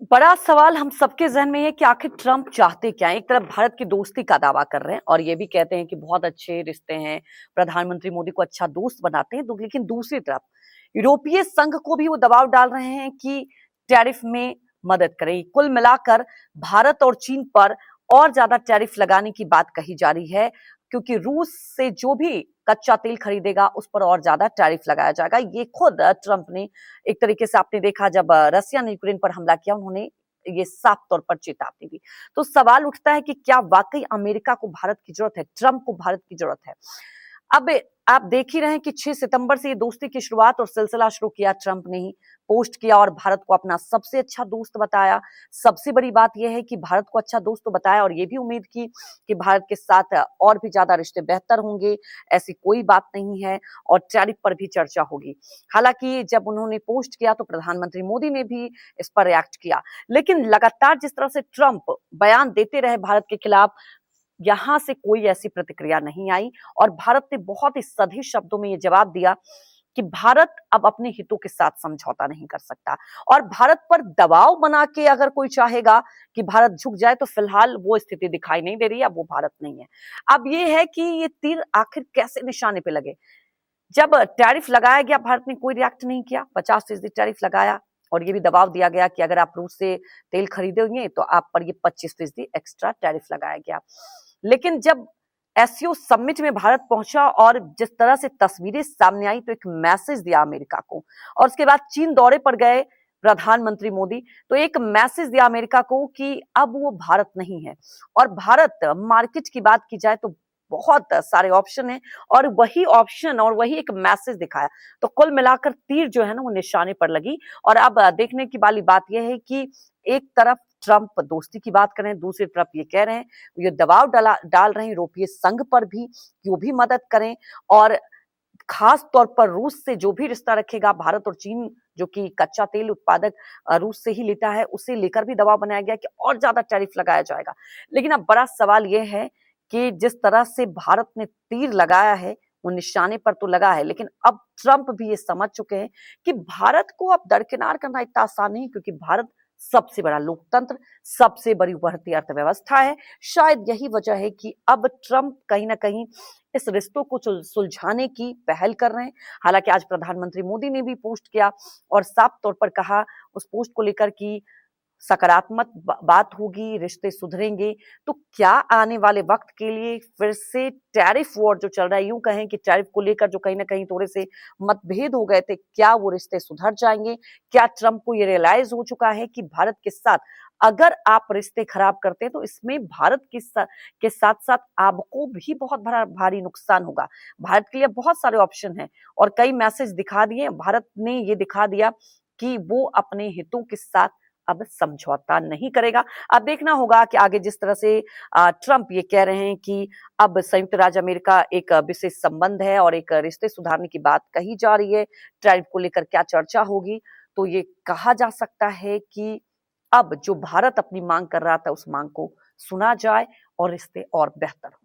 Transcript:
बड़ा सवाल हम सबके जहन में है कि आखिर ट्रंप चाहते क्या हैं। एक तरफ भारत की दोस्ती का दावा कर रहे हैं और ये भी कहते हैं कि बहुत अच्छे रिश्ते हैं, प्रधानमंत्री मोदी को अच्छा दोस्त बनाते हैं। लेकिन दूसरी तरफ यूरोपीय संघ को भी वो दबाव डाल रहे हैं कि टैरिफ में मदद करें। कुल मिलाकर भारत और चीन पर और ज्यादा टैरिफ लगाने की बात कही जा रही है, क्योंकि रूस से जो भी कच्चा तेल खरीदेगा उस पर और ज्यादा टैरिफ लगाया जाएगा। ये खुद ट्रंप ने एक तरीके से आपने देखा, जब रसिया ने यूक्रेन पर हमला किया, उन्होंने ये साफ तौर पर चेतावनी दी। तो सवाल उठता है कि क्या वाकई अमेरिका को भारत की जरूरत है, ट्रंप को भारत की जरूरत है। अब आप देख ही रहे हैं कि 6 सितंबर से ये दोस्ती की शुरुआत और सिलसिला शुरू किया ट्रंप ने ही, पोस्ट किया और भारत को अपना सबसे अच्छा दोस्त बताया। सबसे बड़ी बात यह है कि भारत को अच्छा दोस्त तो बताया और ये भी उम्मीद की कि भारत के साथ और भी ज्यादा रिश्ते बेहतर होंगे। ऐसी कोई बात नहीं है और टैरिफ पर भी चर्चा होगी। हालांकि जब उन्होंने पोस्ट किया तो प्रधानमंत्री मोदी ने भी इस पर रिएक्ट किया, लेकिन लगातार जिस तरह से ट्रंप बयान देते रहे भारत के खिलाफ, यहां से कोई ऐसी प्रतिक्रिया नहीं आई और भारत ने बहुत ही सधे शब्दों में यह जवाब दिया कि भारत अब अपने हितों के साथ समझौता नहीं कर सकता और भारत पर दबाव बना के अगर कोई चाहेगा कि भारत झुक जाए तो फिलहाल वो स्थिति दिखाई नहीं दे रही है। अब वो भारत नहीं है। अब ये है कि ये तीर आखिर कैसे निशाने पे लगे। जब टैरिफ लगाया गया, भारत ने कोई रिएक्ट नहीं किया। 50% टैरिफ लगाया और ये भी दबाव दिया गया कि अगर आप रूस से तेल खरीदेंगे तो आप पर ये 25% एक्स्ट्रा टैरिफ लगाया गया। लेकिन जब एससीओ समिट में भारत पहुंचा और जिस तरह से तस्वीरें सामने आई, तो एक मैसेज दिया अमेरिका को और उसके बाद चीन दौरे पर गए प्रधानमंत्री मोदी, तो एक मैसेज दिया अमेरिका को कि अब वो भारत नहीं है। और भारत मार्केट की बात की जाए तो बहुत सारे ऑप्शन हैं और वही ऑप्शन और वही एक मैसेज दिखाया। तो कुल मिलाकर तीर जो है ना वो निशाने पर लगी। और अब देखने की वाली बात यह है कि एक तरफ ट्रंप दोस्ती की बात कर रहे हैं, दूसरी तरफ ये कह रहे हैं, ये दबाव डाल रहे हैं यूरोपीय संघ पर भी कि वो भी मदद करें और खास तौर पर रूस से जो भी रिश्ता रखेगा भारत और चीन, जो कि कच्चा तेल उत्पादक रूस से ही लेता है, उसे लेकर भी दबाव बनाया गया कि और ज्यादा टैरिफ लगाया जाएगा। लेकिन अब बड़ा सवाल यह है कि जिस तरह से भारत ने तीर लगाया है वो निशाने पर तो लगा है, लेकिन अब ट्रंप भी ये समझ चुके हैं कि भारत को अब दरकिनार करना इतना आसान नहीं, क्योंकि भारत सबसे बड़ा लोकतंत्र, सबसे बड़ी उभरती अर्थव्यवस्था है। शायद यही वजह है कि अब ट्रंप कहीं ना कहीं इस रिश्तों को सुलझाने की पहल कर रहे हैं। हालांकि आज प्रधानमंत्री मोदी ने भी पोस्ट किया और साफ तौर पर कहा उस पोस्ट को लेकर कि सकारात्मक बात होगी, रिश्ते सुधरेंगे। तो क्या आने वाले वक्त के लिए फिर से टैरिफ वॉर जो चल रहा है, यूं कहें कि टैरिफ को लेकर जो कहीं ना कहीं थोड़े से मतभेद हो गए थे, क्या वो रिश्ते सुधर जाएंगे? क्या ट्रंप को ये रियलाइज हो चुका है कि भारत के साथ अगर आप रिश्ते खराब करते हैं तो इसमें भारत के साथ साथ आपको भी बहुत बड़ा भारी नुकसान होगा। भारत के लिए बहुत सारे ऑप्शन हैं और कई मैसेज दिखा दिए। भारत ने ये दिखा दिया कि वो अपने हितों के साथ अब समझौता नहीं करेगा। अब देखना होगा कि आगे जिस तरह से ट्रंप ये कह रहे हैं कि अब संयुक्त राज्य अमेरिका एक विशेष संबंध है और एक रिश्ते सुधारने की बात कही जा रही है, टैरिफ को लेकर क्या चर्चा होगी, तो ये कहा जा सकता है कि अब जो भारत अपनी मांग कर रहा था उस मांग को सुना जाए और रिश्ते और बेहतर हो।